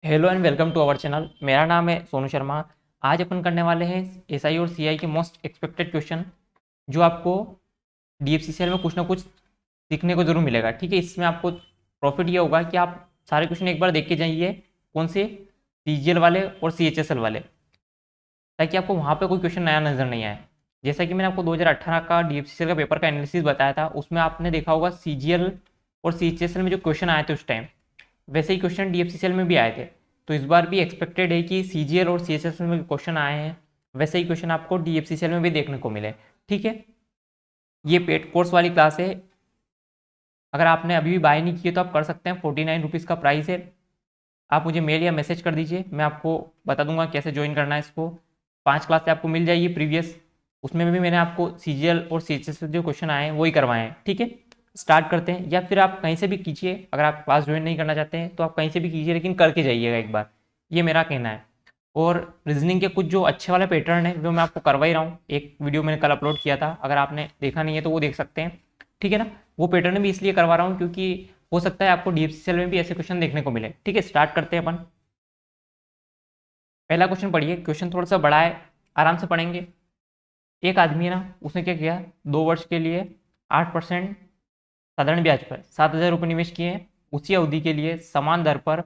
Hello and welcome to our channel. मेरा नाम है सोनू शर्मा। आज अपन करने वाले हैं एसआई और सीआई के मोस्ट एक्सपेक्टेड क्वेश्चन, जो आपको डीएफसीसीएल में कुछ ना कुछ सीखने को जरूर मिलेगा। ठीक है, इसमें आपको प्रॉफिट ये होगा कि आप सारे क्वेश्चन एक बार देख के जाइए, कौन से सीजीएल वाले और सीएचएसएल वाले, ताकि आपको वहाँ पे कोई क्वेश्चन नया नजर नहीं आए। जैसा कि मैंने आपको 2018 का डीएफसीसीएल का पेपर का एनालिसिस बताया था, उसमें आपने देखा होगा सीजीएल और सीएचएसएल में जो क्वेश्चन आए थे उस टाइम, वैसे ही क्वेश्चन डीएफसीसीएल में भी आए थे। तो इस बार भी एक्सपेक्टेड है कि सीजीएल और सीएचएसएल में क्वेश्चन आए हैं, वैसे ही क्वेश्चन आपको डीएफसीसीएल में भी देखने को मिले। ठीक है, ये पेड कोर्स वाली क्लास है। अगर आपने अभी भी बाय नहीं किए तो आप कर सकते हैं। 49 रुपीज़ का प्राइस है। आप मुझे मेल या मैसेज कर दीजिए, मैं आपको बता दूंगा कैसे ज्वाइन करना है इसको। 5 क्लास से आपको मिल जाएगी प्रीवियस, उसमें भी मैंने आपको सीजीएल और सीएचएसएल जो क्वेश्चन आए हैं वही करवाए हैं। ठीक है, स्टार्ट करते हैं। या फिर आप कहीं से भी कीजिए, अगर आप क्लास ज्वाइन नहीं करना चाहते हैं तो आप कहीं से भी कीजिए, लेकिन करके जाइएगा एक बार, ये मेरा कहना है। और रीजनिंग के कुछ जो अच्छे वाले पैटर्न है वो मैं आपको करवा ही रहा हूँ। एक वीडियो मैंने कल अपलोड किया था, अगर आपने देखा नहीं है तो वो देख सकते हैं। ठीक है ना, वो पैटर्न भी इसलिए करवा रहा हूँ क्योंकि हो सकता है आपको डीएफसीएल में भी ऐसे क्वेश्चन देखने को मिले। ठीक है, स्टार्ट करते हैं अपन। पहला क्वेश्चन पढ़िए। क्वेश्चन थोड़ा सा बड़ा है, आराम से पढ़ेंगे। एक आदमी है ना, उसने क्या किया, 2 वर्ष के लिए 8% साधारण ब्याज पर 7,000 रुपये निवेश किए हैं। उसी अवधि के लिए समान दर पर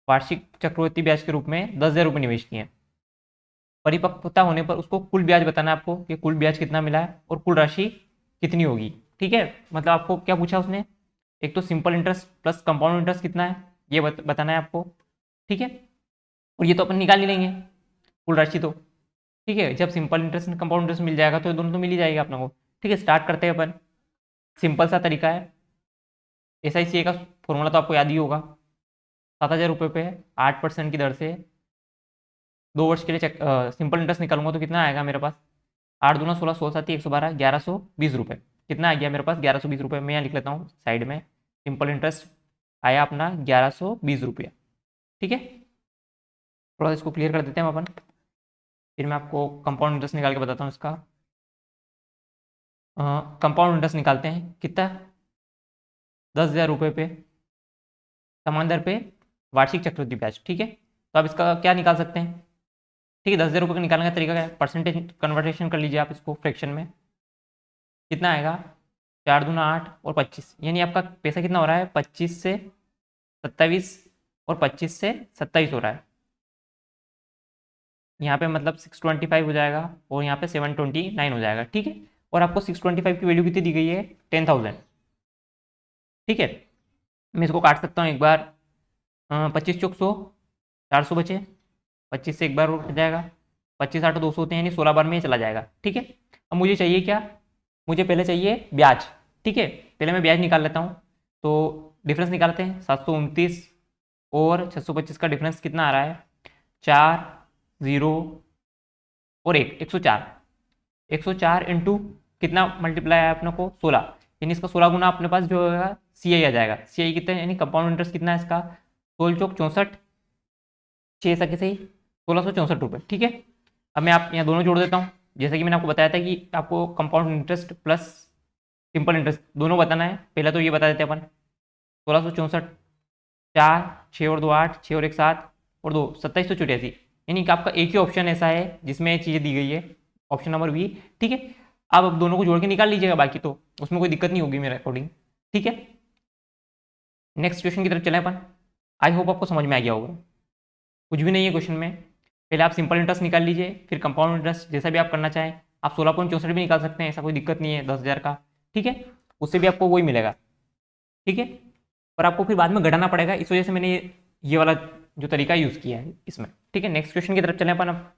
वार्षिक चक्रवृद्धि ब्याज के रूप में 10,000 रुपये निवेश किए हैं। परिपक्वता होने पर उसको कुल ब्याज बताना है आपको, कि कुल ब्याज कितना मिला है और कुल राशि कितनी होगी। ठीक है, मतलब आपको क्या पूछा उसने, एक तो simple interest plus compound interest कितना है ये बताना है आपको। ठीक है, और ये तो अपन निकाल ही लेंगे कुल राशि तो। ठीक है, जब सिंपल इंटरेस्ट कंपाउंड इंटरेस्ट मिल जाएगा तो ये दोनों तो मिल ही जाएगा अपने को। ठीक है, स्टार्ट करते हैं अपन। सिंपल सा तरीका है। एसआईसीए का फॉर्मूला तो आपको याद ही होगा। 7,000 रुपये पे 8% की दर से 2 वर्ष के लिए सिंपल इंटरेस्ट निकालूंगा तो कितना आएगा मेरे पास, 8 दूना 16, 16 7 112, 1120 रुपये। कितना आ गया मेरे पास, 1120 रुपये। मैं यहाँ लिख लेता हूँ साइड में, सिंपल इंटरेस्ट आया अपना 1120 रुपया। ठीक है, थोड़ा इसको क्लियर कर देते हैं अपन, फिर मैं आपको कंपाउंड इंटरेस्ट निकाल के बताता हूँ इसका। कंपाउंड इंटरेस्ट निकालते हैं कितना, 10,000 रुपये पे समान दर पे वार्षिक चक्रवृद्धि ब्याज। ठीक है, तो आप इसका क्या निकाल सकते हैं। ठीक है, 10,000 रुपये का निकालने का तरीका क्या है, परसेंटेज कन्वर्टेशन कर लीजिए आप इसको फ्रैक्शन में। कितना आएगा, 4 दूना 8 और 25, यानी आपका पैसा कितना हो रहा है, 25 से 27 और 25 से 27 हो रहा है। यहाँ पे मतलब 625 हो जाएगा और यहाँ पे 729 हो जाएगा। ठीक है, और आपको 625 की वैल्यू कितनी दी गई है, 10,000। ठीक है, मैं इसको काट सकता हूँ एक बार। 25 चौक 100, 400 बचे। 25 से एक बार उठ जाएगा, 25 8 200 होते हैं, यानी 16 बार में ही चला जाएगा। ठीक है, अब मुझे चाहिए क्या, मुझे पहले चाहिए ब्याज। ठीक है, पहले मैं ब्याज निकाल लेता हूँ। तो डिफरेंस निकालते हैं, 729 और 625 का डिफरेंस कितना आ रहा है, 4 0 और 1, 104। 104 इंटू कितना मल्टीप्लाई है अपने को, 16, यानी इसका 16 गुना अपने पास जो होगा सीआई आ जाएगा। सीआई कितना है, यानी कंपाउंड इंटरेस्ट कितना है इसका, 16 चौक 64, 6 सके सही 1,664 रुपये। ठीक है, अब मैं आप यहाँ दोनों जोड़ देता हूँ। जैसे कि मैंने आपको बताया था कि आपको compound interest plus simple interest दोनों बताना है। पहले तो ये बता देते हैं अपन, 1,664, 4 6 और 2 8, 6 और 1 7 और 2 2784, यानी कि आपका एक ही ऑप्शन ऐसा है जिसमें ये चीज़ें दी गई है, ऑप्शन नंबर बी। ठीक है, अब दोनों को जोड़ के निकाल लीजिएगा, बाकी तो उसमें कोई दिक्कत नहीं होगी मेरे अकॉर्डिंग। ठीक है, नेक्स्ट क्वेश्चन की तरफ चलें अपन। आई होप आपको समझ में आ गया होगा, कुछ भी नहीं है क्वेश्चन में। पहले आप सिंपल इंटरेस्ट निकाल लीजिए, फिर कंपाउंड इंटरेस्ट, जैसा भी आप करना चाहें। आप 16.64 भी निकाल सकते हैं, ऐसा कोई दिक्कत नहीं है 10,000 का। ठीक है, उससे भी आपको वही मिलेगा। ठीक है, पर आपको फिर बाद में घटाना पड़ेगा, इस वजह से मैंने ये वाला जो तरीका यूज़ किया है इसमें। ठीक है, नेक्स्ट क्वेश्चन की तरफ चलें अपन अब।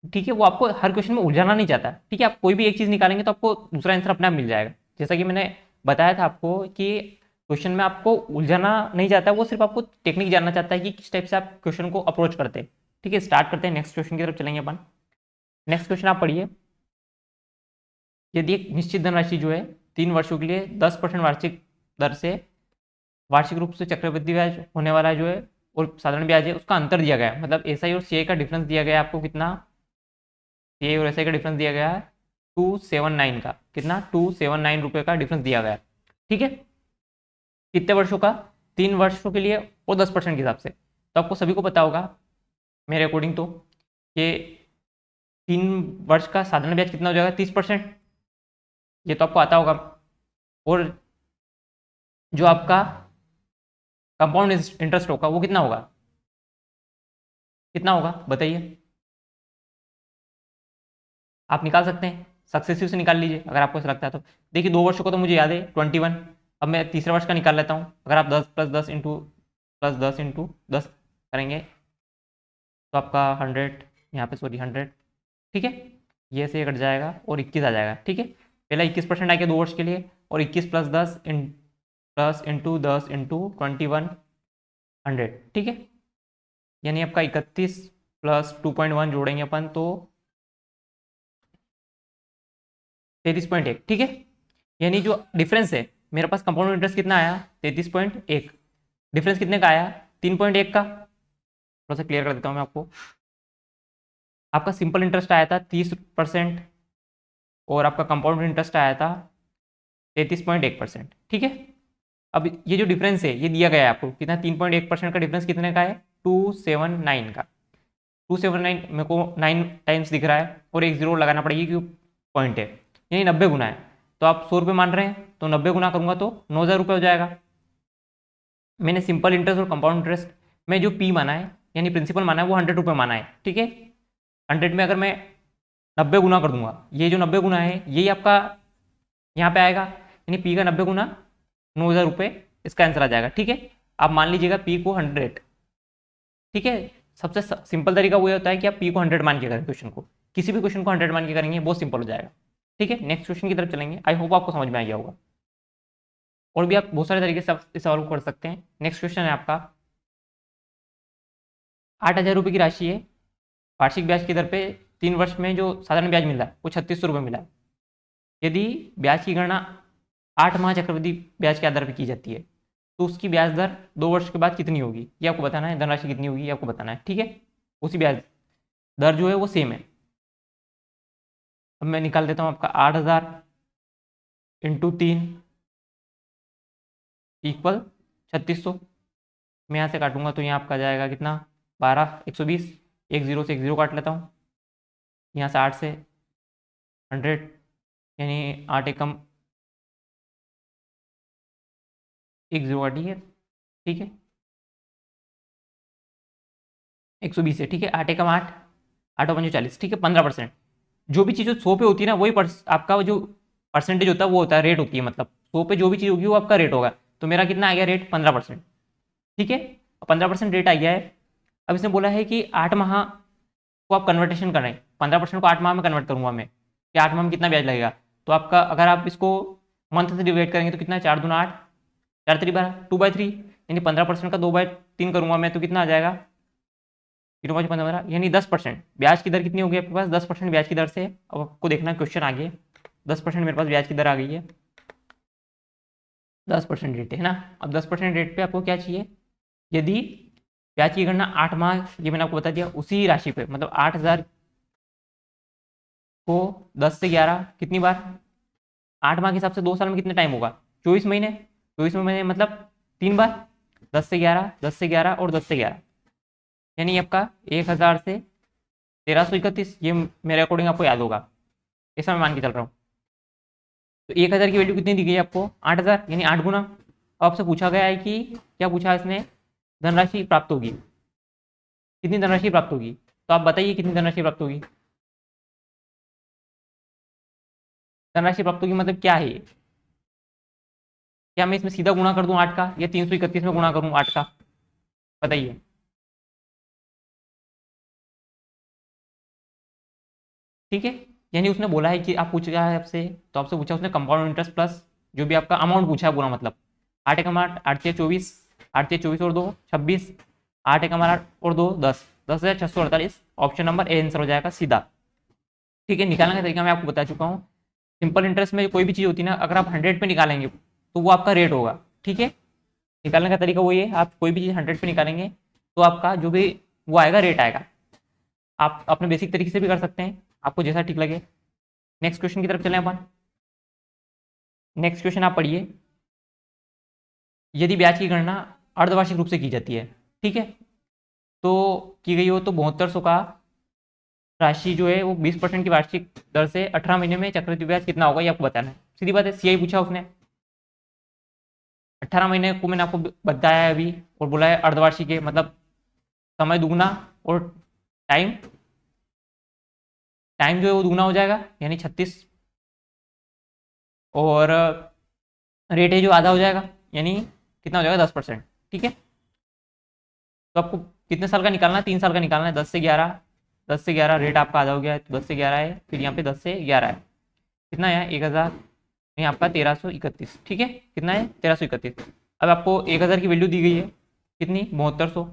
ठीक है, वो आपको हर क्वेश्चन में उलझाना नहीं चाहता। ठीक है, आप कोई भी एक चीज़ निकालेंगे तो आपको दूसरा आंसर अपने आप मिल जाएगा। जैसा कि मैंने बताया था आपको कि क्वेश्चन में आपको उलझाना नहीं चाहता, वो सिर्फ आपको टेक्निक जानना चाहता है कि किस टाइप से आप क्वेश्चन को अप्रोच करते हैं। ठीक है, स्टार्ट करते हैं, नेक्स्ट क्वेश्चन की तरफ चलेंगे अपन। नेक्स्ट क्वेश्चन आप पढ़िए। यदि एक निश्चित धनराशि जो है 3 वर्षों के लिए 10% वार्षिक दर से वार्षिक रूप से चक्रवृद्धि ब्याज होने वाला जो है और साधारण ब्याज है, उसका अंतर दिया गया है, मतलब एसआई और सीआई का डिफरेंस दिया गया है आपको, कितना, सीआई और एसआई का डिफरेंस दिया गया है 279 का, कितना, 279 रुपये का डिफरेंस दिया गया है। ठीक है, कितने वर्षों का, 3 वर्षों के लिए और 10% के हिसाब से। तो आपको सभी को पता होगा मेरे अकॉर्डिंग तो कि 3 वर्ष का साधारण ब्याज कितना हो जाएगा 30%, ये तो आपको आता होगा। और जो आपका कंपाउंड इंटरेस्ट होगा वो कितना होगा, कितना होगा बताइए, आप निकाल सकते हैं, सक्सेसिव से निकाल लीजिए अगर आपको ऐसा लगता है तो। देखिए 2 वर्षों का तो मुझे याद है 21, अब मैं तीसरे वर्ष का निकाल लेता हूँ। अगर आप 10 + 10 इंटू +10 × 10 करेंगे तो आपका 100, यहाँ पे सॉरी 100, ठीक है, ये से कट जाएगा और 21 आ जाएगा। ठीक है, पहला 21% आ गया 2 वर्ष के लिए, और 21 + 10 10 × 10 × 21 100, ठीक है, यानी आपका 31 + 2.1 जोड़ेंगे अपन तो 33.1, ठीक है, यानी जो डिफरेंस है मेरे पास कंपाउंड इंटरेस्ट कितना आया 33.1, डिफरेंस कितने का आया 3.1 का। थोड़ा सा क्लियर कर देता हूँ मैं आपको। आपका सिंपल इंटरेस्ट आया था 30% और आपका कंपाउंड इंटरेस्ट आया था 33.1%, ठीक है। अब ये जो डिफरेंस है ये दिया गया है आपको कितना, 3.1% का डिफरेंस कितने का है 279 का। 279 मेरे को 9 टाइम्स दिख रहा है और एक जीरो लगाना पड़ेगी क्योंकि पॉइंट है, यानी 90 गुना है। तो आप 100 रुपये मान रहे हैं तो 90 गुना करूंगा तो 9,000 रुपये हो जाएगा। मैंने सिंपल इंटरेस्ट और कंपाउंड इंटरेस्ट में जो पी माना है यानी प्रिंसिपल माना है वो 100 रुपये माना है, ठीक है। 100 में अगर मैं 90 गुना कर दूंगा, ये जो 90 गुना है यही आपका यहाँ पे आएगा, यानी पी का 90 गुना 9,000 रुपये इसका आंसर आ जाएगा, ठीक है। आप मान लीजिएगा पी को 100, ठीक है। सबसे सिंपल तरीका वो होता है कि आप पी को 100 मान के करें, क्वेश्चन को किसी भी क्वेश्चन को 100 मान के करेंगे बहुत सिंपल हो जाएगा, ठीक है। नेक्स्ट क्वेश्चन की तरफ चलेंगे, आई होप आपको समझ में आ गया होगा। और भी आप बहुत सारे तरीके से इस सवाल को कर सकते हैं। नेक्स्ट क्वेश्चन है आपका 8,000 रुपये की राशि है, वार्षिक ब्याज की दर पे 3 वर्ष में जो साधारण ब्याज मिला है वो 3600 रुपये मिला है। यदि ब्याज की गणना 8 माह चक्रवृद्धि ब्याज के आधार पर की जाती है तो उसकी ब्याज दर 2 वर्ष के बाद कितनी होगी ये आपको बताना है, धनराशि कितनी होगी ये आपको बताना है, ठीक है। उसी ब्याज दर जो है वो सेम है। अब मैं निकाल देता हूँ आपका 8,000 × 3 = 3600। मैं यहाँ से काटूंगा तो यहाँ आपका जाएगा कितना 12, 120, एक जीरो से एक जीरो काट लेता हूँ, यहाँ से 8 से 100, यानी 8 एकम एक जीरो काटी है, ठीक है, 120 है, ठीक है, 8 एकम 8, 8 और 5 40, ठीक है, 15%। जो भी चीज़ 100 पे होती है ना वही आपका जो परसेंटेज होता है वो होता है, रेट होती है, मतलब 100 पे जो भी चीज़ होगी वो आपका रेट होगा। तो मेरा कितना आ गया रेट 15%, ठीक है, 15% रेट आ गया है। अब इसने बोला है कि 8 माह को आप कन्वर्टेशन करें, 15% को 8 माह में कन्वर्ट करूंगा मैं कि 8 माह में कितना ब्याज लगेगा। तो आपका अगर आप इसको मंथ से डिवाइड करेंगे तो कितना 4 दूना 8, 4 3 12, 2/3, यानी 15% का 2/3 करूंगा मैं तो कितना आ जाएगा 0.15, यानी 10%। ब्याज की दर कितनी होगी आपके पास 10% ब्याज की दर से। अब आपको देखना क्वेश्चन आगे, 10% मेरे पास ब्याज की दर आ गई है, 10% रेट है ना। अब 10% रेट पे आपको क्या चाहिए, यदि ब्याज की गणना 8 माह, ये मैंने आपको बता दिया, उसी राशि पे मतलब 8,000 को 10 से 11 कितनी बार, 8 माह के हिसाब से 2 साल में कितने टाइम होगा 24 महीने, 24 महीने मतलब 3 बार, 10 से 11, 10 से 11 और 10 से 11, यानी आपका 1000 से 1331, ये मेरे अकॉर्डिंग आपको याद होगा, ऐसा मैं मान के चल रहा हूँ। तो 1000 की वैल्यू कितनी दी गई है आपको 8,000, यानी 8 गुना। अब आपसे पूछा गया है कि क्या पूछा है इसने, धनराशि प्राप्त होगी, कितनी धनराशि प्राप्त होगी, तो आप बताइए कितनी धनराशि प्राप्त होगी। धनराशि प्राप्त होगी मतलब क्या है ये, क्या मैं इसमें सीधा गुणा कर दूं 8 का या 331 में गुणा करूं 8 का, बताइए। ठीक है, यानी उसने बोला है कि आप पूछ रहा है आपसे, तो आपसे पूछा उसने कंपाउंड इंटरेस्ट प्लस जो भी आपका अमाउंट पूछा है पूरा, मतलब 8 एकम 8, 8 × 24, 8 × 24 और 2 26, 8 एकम 8 और 2 10, 10,648, ऑप्शन नंबर ए आंसर हो जाएगा सीधा। ठीक है, निकालने का तरीका मैं आपको बता चुका हूँ। सिंपल इंटरेस्ट में कोई भी चीज़ होती है ना, अगर आप 100 पे निकालेंगे तो वो आपका रेट होगा, ठीक है। निकालने का तरीका वही है, आप कोई भी चीज़ 100 पे निकालेंगे तो आपका जो भी वो आएगा रेट आएगा। आप अपने बेसिक तरीके से भी कर सकते हैं, आपको जैसा ठीक लगे। नेक्स्ट क्वेश्चन की तरफ चलें अपन। नेक्स्ट क्वेश्चन आप पढ़िए, यदि ब्याज की गणना अर्धवार्षिक रूप से की जाती है, ठीक है, तो की गई हो तो 7200 का राशि जो है वो 20% की वार्षिक दर से 18 महीने में चक्रवृद्धि ब्याज कितना होगा ये आपको बताना है। सीधी बात है, सीआई पूछा उसने, 18 महीने को मैंने आपको बताया है अभी, और बोला है अर्धवार्षिक है, मतलब समय दुगना और टाइम टाइम जो है वो दुगना हो जाएगा यानी 36, और रेट है जो आधा हो जाएगा यानी कितना हो जाएगा 10%। ठीक है, तो आपको कितने साल का निकालना है, 3 साल का निकालना है। 10 से 11 रेट आपका आधा हो गया है तो 10 से 11 है, फिर यहाँ पे 10 से 11 है, कितना है 1000, नहीं आपका 1331। ठीक है, कितना है 1331। अब आपको 1000 की वैल्यू दी गई है कितनी 7200,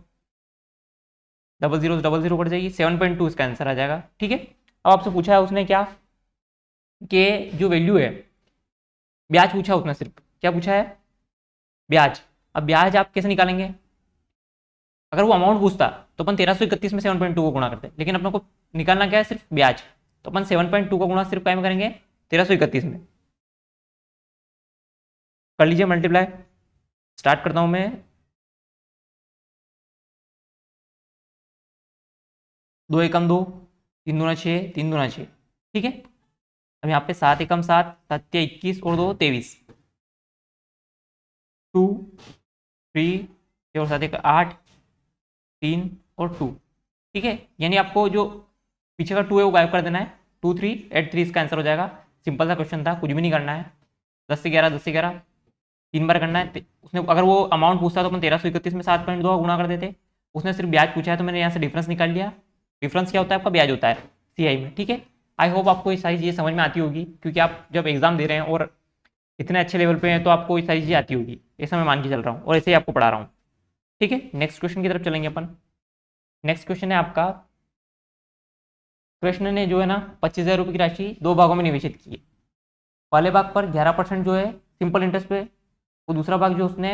डबल जीरो कट जाएगी, 7.2 इसका आंसर आ जाएगा। ठीक है, अब आपसे पूछा है उसने क्या कि जो वैल्यू है, ब्याज पूछा उसने, सिर्फ क्या पूछा है ब्याज। अब ब्याज आप कैसे निकालेंगे, अगर वो अमाउंट पूछता तो अपन 1331 में 7.2 को गुणा करते, लेकिन अपने को निकालना क्या है सिर्फ ब्याज, तो अपन 7.2 का गुणा सिर्फ क्या में करेंगे 1331 में। कर लीजिए मल्टीप्लाई, स्टार्ट करता हूं मैं। 2 एकम 2, 3 दूना 6, 3 दूना 6। ठीक है, अब यहाँ पे 7 एकम 7, 7 या 21 और 2 23, 2 3 और 7 एक 8, 3 और 2। ठीक है, यानी आपको जो पीछे का 2 है वो गायब कर देना है, 2 3 8 3 इसका आंसर हो जाएगा। सिंपल सा क्वेश्चन था, कुछ भी नहीं करना है। 10 से 11 3 बार करना है। उसने अगर वो अमाउंट पूछता तो अपन 1331 में 7.2 गुणा कर देते। उसने सिर्फ ब्याज पूछा है तो मैंने यहाँ से डिफरेंस निकाल लिया। डिफरेंस क्या होता है आपका, ब्याज होता है सीआई में। ठीक है, आई होप आपको ये सारी चीज़ें समझ में आती होगी, क्योंकि आप जब एग्जाम दे रहे हैं और इतने अच्छे लेवल पे हैं तो आपको ये सारी चीज़ें आती होगी, ऐसा मैं मान के चल रहा हूँ और ऐसे ही आपको पढ़ा रहा हूँ। ठीक है, नेक्स्ट क्वेश्चन की तरफ चलेंगे अपन। नेक्स्ट क्वेश्चन है आपका, कृष्ण ने जो है ना 25,000 रुपये की राशि 2 भागों में निवेशित की है। पहले भाग पर 11% जो है सिंपल इंटरेस्ट पे, वो दूसरा भाग जो उसने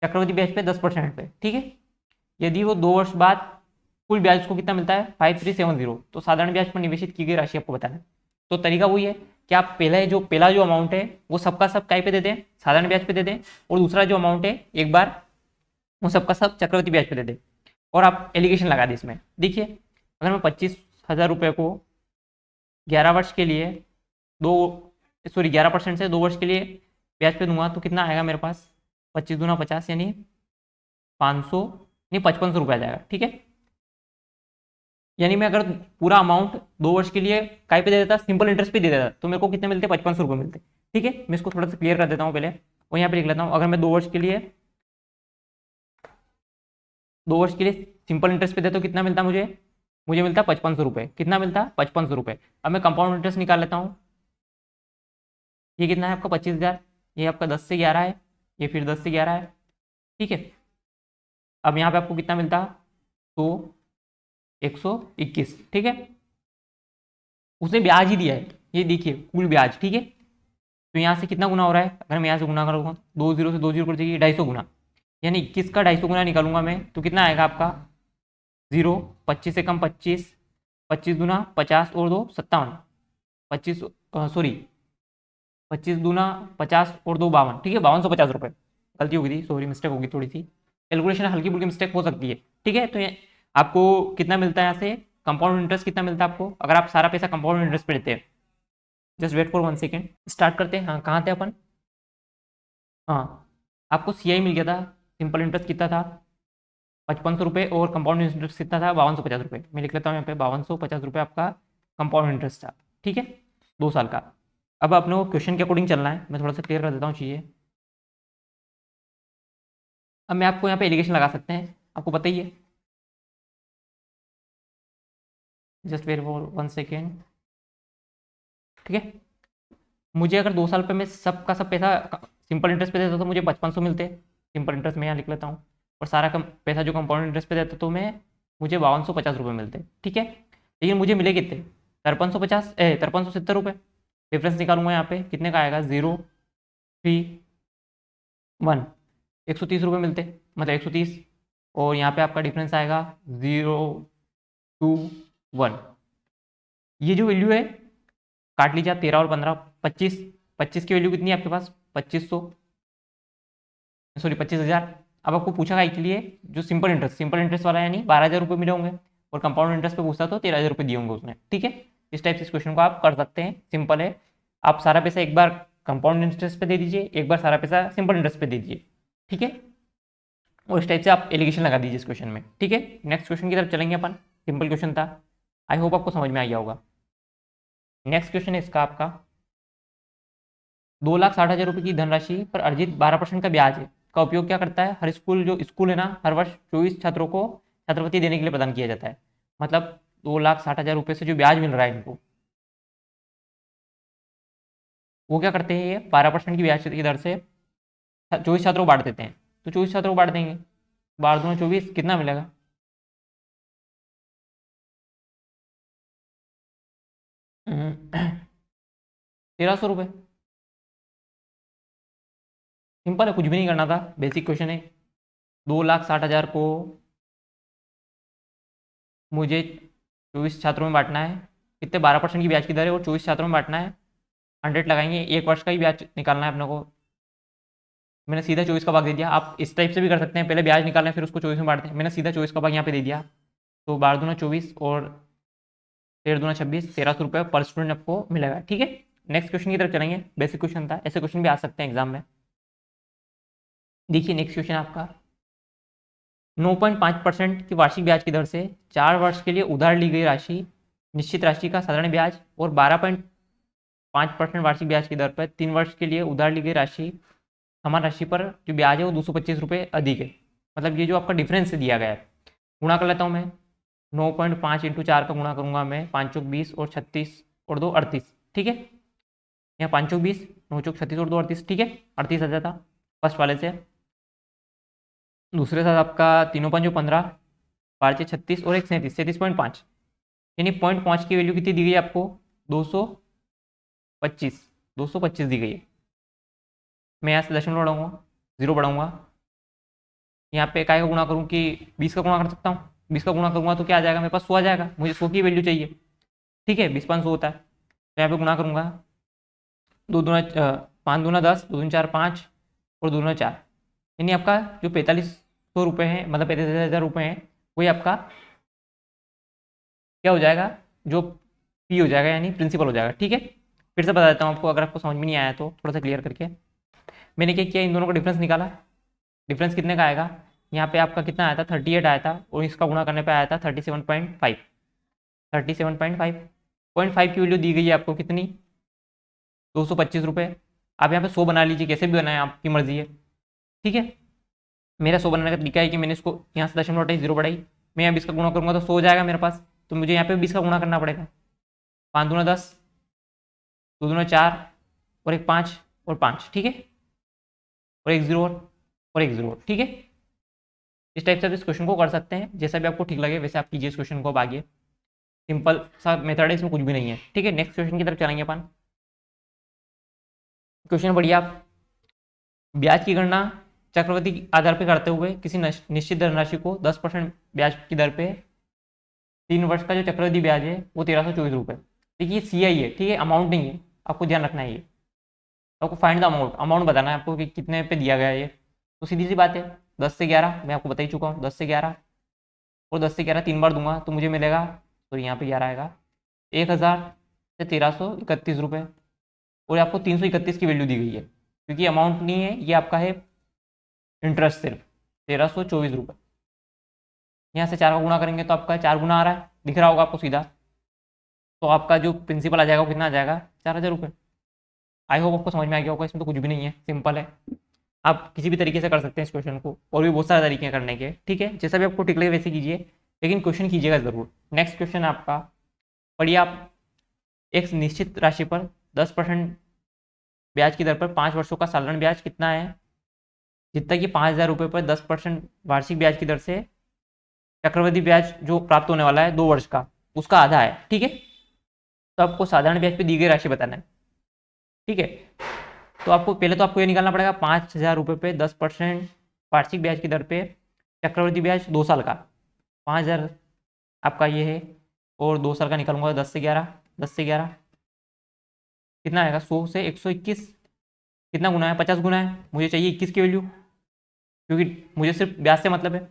चक्रवृद्धि ब्याज पे 10% पे। ठीक है, यदि वो 2 वर्ष बाद कुल ब्याज को कितना मिलता है 5370, तो साधारण ब्याज पर निवेशित की गई राशि आपको बताना है। तो तरीका वही है कि आप पहला जो अमाउंट है वो सबका सब काय पे दे दें, साधारण ब्याज पे दे दें, और दूसरा जो अमाउंट है एक बार वो सबका सब चक्रवृद्धि ब्याज पे दे दें, और आप एलिगेशन लगा दें इसमें। देखिए, अगर मैं 25,000 रुपये को 11 वर्ष के लिए 11% से 2 वर्ष के लिए ब्याज पे दूंगा तो कितना आएगा मेरे पास, 25 दूना 50 यानी 500 नहीं 5500 रुपये आ जाएगा। ठीक है, यानी मैं अगर पूरा अमाउंट 2 वर्ष के लिए काय पे दे देता, सिंपल इंटरेस्ट पे दे देता, तो मेरे को कितने मिलते 5500 रुपये मिलते। ठीक है, मैं इसको थोड़ा सा क्लियर कर देता हूँ पहले, और यहाँ पे लिख लेता हूँ। अगर मैं 2 वर्ष के लिए सिंपल इंटरेस्ट पे देता तो कितना मिलता मुझे, मिलता 5500 रुपये। कितना मिलता 5500 रुपये। अब मैं कंपाउंड इंटरेस्ट निकाल लेता हूँ, ये कितना है आपका 25,000, ये आपका 10 से 11 है, ये फिर 10 से 11 है। ठीक है, अब यहाँ पे आपको कितना मिलता तो 121। ठीक है, उसने ब्याज ही दिया है, ये देखिए कुल ब्याज। ठीक है, तो यहाँ से कितना गुना हो रहा है, अगर मैं यहाँ से गुना करूँगा 2 0 से 2 0 कर देगी 250 गुना, यानी 21 का 250 गुना निकालूंगा मैं तो कितना आएगा आपका 0, 25 से कम 25, 25 दूना 50 और 2 57, 25 सॉरी 25 दूना 50 और 2 52। ठीक है, 5250 रुपये, गलती हो गई थी, सॉरी मिस्टेक होगी थोड़ी सी, कैलकुलेशन हल्की फुल्की मिस्टेक हो सकती है। ठीक है, तो ये आपको कितना मिलता है यहाँ से कंपाउंड इंटरेस्ट कितना मिलता है आपको, अगर आप सारा पैसा कंपाउंड इंटरेस्ट पे लेते हैं। Just wait for 1 second, start करते हैं। हाँ, कहाँ थे अपन, हाँ आपको सीआई मिल गया था, सिंपल इंटरेस्ट कितना था 5500 रुपये, और कंपाउंड इंटरेस्ट कितना था 5250 रुपये। मैं लिख लेता हूँ यहाँ पे 5250 रुपये आपका कंपाउंड इंटरेस्ट था। ठीक है, 2 साल का। अब अपने को क्वेश्चन के अकॉर्डिंग चलना है, मैं थोड़ा सा क्लियर कर देता हूँ चीज़ें। अब मैं आपको यहाँ पे एलिगेशन लगा सकते हैं, आपको पता ही है। Just wait for 1 second. ठीक है, मुझे अगर 2 साल पे मैं सबका सब पैसा सिंपल इंटरेस्ट पे देता तो मुझे 5500 मिलते, सिंपल इंटरेस्ट में यहाँ लिख लेता हूँ, और सारा पैसा जो कंपाउंड इंटरेस्ट पे देता तो मुझे 5250 रुपये मिलते। ठीक है, लेकिन मुझे मिले कितने 5370 रुपये। डिफरेंस निकालूंगा यहाँ पे कितने का आएगा 0 3 1, 130 रुपये मिलते, मतलब 130, और यहाँ पे आपका डिफरेंस आएगा 0 2 1। ये जो वैल्यू है काट लीजिए आप, 13 और 15 25, 25 की वैल्यू कितनी है आपके पास 2500, सॉरी 25,000, अब आपको पूछा है के लिए जो सिंपल इंटरेस्ट वाला यानी 12,000 रुपये मिले होंगे, और कंपाउंड इंटरेस्ट पे पूछता तो 13,000 रुपये दिए होंगे उसने। ठीक है, इस टाइप से इस क्वेश्चन को आप कर सकते हैं, सिंपल है। आप सारा पैसा एक बार कंपाउंड इंटरेस्ट पे दे दीजिए, एक बार सारा पैसा सिंपल इंटरेस्ट पे दे दीजिए। ठीक है, और इस टाइप से आप एलिगेशन लगा दीजिए इस क्वेश्चन में। ठीक है, नेक्स्ट क्वेश्चन की तरफ चलेंगे अपन। सिंपल क्वेश्चन था, आई होप आपको समझ में आ गया होगा। नेक्स्ट क्वेश्चन है इसका आपका, 2,60,000 रुपये की धनराशि पर अर्जित 12% का ब्याज का उपयोग क्या करता है? हर स्कूल, जो स्कूल है ना, हर वर्ष 24 छात्रों को छात्रवृत्ति देने के लिए प्रदान किया जाता है। मतलब 2,60,000 रुपये से जो ब्याज मिल रहा है इनको, वो क्या करते हैं, ये 12% की ब्याज की दर से 24 छात्रों को बांट देते हैं। तो 24 छात्रों को बांट देंगे, 12×2 = 24, कितना मिलेगा? 1,300 रुपये। सिंपल है, कुछ भी नहीं करना था, बेसिक क्वेश्चन है। 2,60,000 को मुझे 24 छात्रों में बांटना है, कितने? 12% की ब्याज की दर है और 24 छात्रों में बांटना है। 100 लगाएंगे, एक वर्ष का ही ब्याज निकालना है अपने को। मैंने सीधा 24 का भाग दे दिया। आप इस टाइप से भी कर सकते हैं, पहले ब्याज निकालना है फिर उसको 24 में बांटते हैं। मैंने सीधा 24 का भाग यहाँ पे दे दिया। तो 12×2 = 24 और 13×2 = 26, 1,300 रुपये पर स्टूडेंट आपको मिलेगा। ठीक है, नेक्स्ट क्वेश्चन की तरफ चलेंगे। बेसिक क्वेश्चन था, ऐसे क्वेश्चन भी आ सकते हैं एग्जाम में। देखिए नेक्स्ट क्वेश्चन आपका, 9.5% की वार्षिक ब्याज की दर से 4 वर्ष के लिए उधार ली गई राशि, निश्चित राशि का साधारण ब्याज, और 12.5% वार्षिक ब्याज की दर पर 3 वर्ष के लिए उधार ली गई राशि, समान राशि पर जो ब्याज है वो 225 रुपये अधिक है। मतलब ये जो आपका डिफरेंस दिया गया है, गुणा कर लेता हूँ मैं। 9.5 × 4 का गुणा करूँगा मैं, 5 चौक 20 और 36 और 2 38। ठीक है, यहाँ 5 चौक 20, 9 चौक 36 और 2 38। ठीक है, 38 आ जाता फर्स्ट वाले से। दूसरे साथ आपका 3×5 = 15, 12×6 = 36 और 1 37, 37.5, यानी 0.5 की वैल्यू कितनी दी गई है आपको? 225, 225 दी गई है। मैं यहाँ से दशमलव बढ़ाऊंगा, 0 बढ़ाऊंगा। यहाँ पे काय का गुणा करूँ कि 20 का गुणा कर सकता हूँ? 20 का गुणा करूँगा तो क्या आ जाएगा मेरे पास? 100 आ जाएगा। मुझे 100 की वैल्यू चाहिए। ठीक है, 20×5 = 100 होता है। तो यहाँ पे गुणा करूँगा, 5×2 = 10, 2×4 = 5 और 2×4 = 4, यानी आपका जो 4,500 रुपये हैं, मतलब 45,000 रुपये हैं, वही आपका क्या हो जाएगा? जो पी हो जाएगा, यानी प्रिंसिपल हो जाएगा। ठीक है, फिर से बता देता हूँ आपको, अगर आपको समझ में नहीं आया तो थोड़ा सा क्लियर करके। मैंने क्या किया, इन दोनों का डिफरेंस निकाला। डिफरेंस कितने का आएगा? यहाँ पे आपका कितना आया था? 38 आया था, और इसका गुणा करने पे आया था 37.5। 37.5 0.5 की वैल्यू दी गई है आपको कितनी? 225 रुपये। आप यहाँ पे 100 बना लीजिए, कैसे भी बनाए, आपकी मर्जी है। ठीक है, मेरा 100 बनाने का तरीका है कि मैंने इसको यहाँ से दशमलव हटाई, 0 बढ़ाई। मैं यहाँ 20 का गुणा करूँगा तो 100 हो जाएगा मेरे पास। तो मुझे यहाँ पे 20 का गुणा करना पड़ेगा। 5×2 = 10, 2×4 और 1 5 और 5। ठीक है, और 1 0 और 1 0। ठीक है, इस टाइप से आप इस क्वेश्चन को कर सकते हैं, जैसा भी आपको ठीक लगे वैसे आप कीजिए इस क्वेश्चन को। अब आगे सिंपल सा मेथड है, इसमें कुछ भी नहीं है। ठीक है, नेक्स्ट क्वेश्चन की तरफ चलेंगे अपन। क्वेश्चन बढ़िया, ब्याज की गणना चक्रवृद्धि आधार पर करते हुए किसी निश्चित धनराशि को 10% ब्याज की दर पे 3 वर्ष का जो चक्रवृद्धि ब्याज है वो 1,324 रुपये। देखिए CI है, ठीक है, अमाउंट नहीं है, आपको ध्यान रखना है। ये आपको फाइंड द अमाउंट, अमाउंट बताना है आपको कि कितने पे दिया गया है ये। तो सीधी सी बात है, 10 से 11 मैं आपको बता ही चुका हूँ। 10 से 11 और 10 से 11 3 बार दूंगा तो मुझे मिलेगा, तो यहाँ पे 11 आएगा, 1,000 से 1,331 रुपये। और आपको 331 की वैल्यू दी गई है, क्योंकि अमाउंट नहीं है, ये आपका है इंटरेस्ट, सिर्फ 1,324 रुपये। यहाँ से 4 का गुणा करेंगे तो आपका 4 गुना आ रहा है, दिख रहा होगा आपको सीधा। तो आपका जो प्रिंसिपल आ जाएगा वो कितना आ जाएगा? 4,000 रुपये। आई होप आपको समझ में आ गया होगा, इसमें तो कुछ भी नहीं है, सिंपल है। आप किसी भी तरीके से कर सकते हैं इस क्वेश्चन को, और भी बहुत सारे तरीके हैं करने के। ठीक है, जैसा भी आपको ठीक लगे वैसे कीजिए, लेकिन क्वेश्चन कीजिएगा जरूर। नेक्स्ट क्वेश्चन आपका, पढ़िए आप, एक निश्चित राशि पर 10% ब्याज की दर पर 5 वर्षों का साधारण ब्याज कितना है? जितना कि 5,000 रुपये पर 10% वार्षिक ब्याज की दर से चक्रवृद्धि ब्याज जो प्राप्त होने वाला है 2 वर्ष का, उसका आधा है। ठीक है, तो आपको साधारण ब्याज पे दी गई राशि बताना है। ठीक है, तो आपको पहले तो आपको ये निकालना पड़ेगा, 5,000 रुपये पे 10% वार्षिक ब्याज की दर पे चक्रवृद्धि ब्याज 2 साल का, 5,000 आपका ये है, और 2 साल का निकालूंगा 10 से 11, 10 से 11 कितना आएगा? 100 से 121, कितना गुना है? 50 गुना है। मुझे चाहिए 21 की वैल्यू, क्योंकि मुझे सिर्फ ब्याज से मतलब है।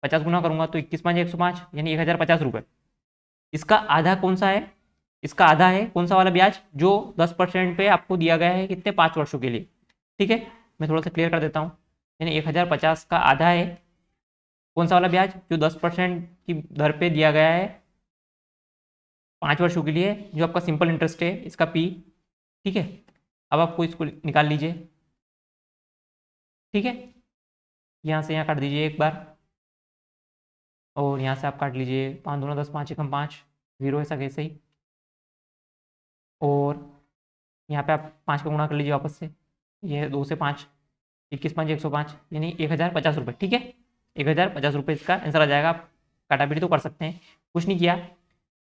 50 गुना करूंगा तो 21 5 105 यानी 1050 रुपये। इसका आधा कौन सा है? इसका आधा है कौन सा वाला ब्याज जो 10% पे आपको दिया गया है कितने 5 वर्षों के लिए। ठीक है, मैं थोड़ा सा क्लियर कर देता हूँ। यानी 1050 का आधा है कौन सा वाला ब्याज जो 10% की दर पे दिया गया है 5 वर्षों के लिए, जो आपका सिंपल इंटरेस्ट है, इसका पी। ठीक है, अब आपको इसको निकाल लीजिए। ठीक है, यहाँ से यहाँ काट दीजिए एक बार, और यहाँ से आप काट लीजिए 5 दूना 10 5 एकम 5 जीरो ऐसा कैसे ही, और यहाँ पे आप 5 का गुणा कर लीजिए वापस से, ये 2 से 5 21 5 105 यानी 1050 रुपये। ठीक है, 1050 रुपये इसका आंसर आ जाएगा। आप काटापीटी तो कर सकते हैं, कुछ नहीं किया,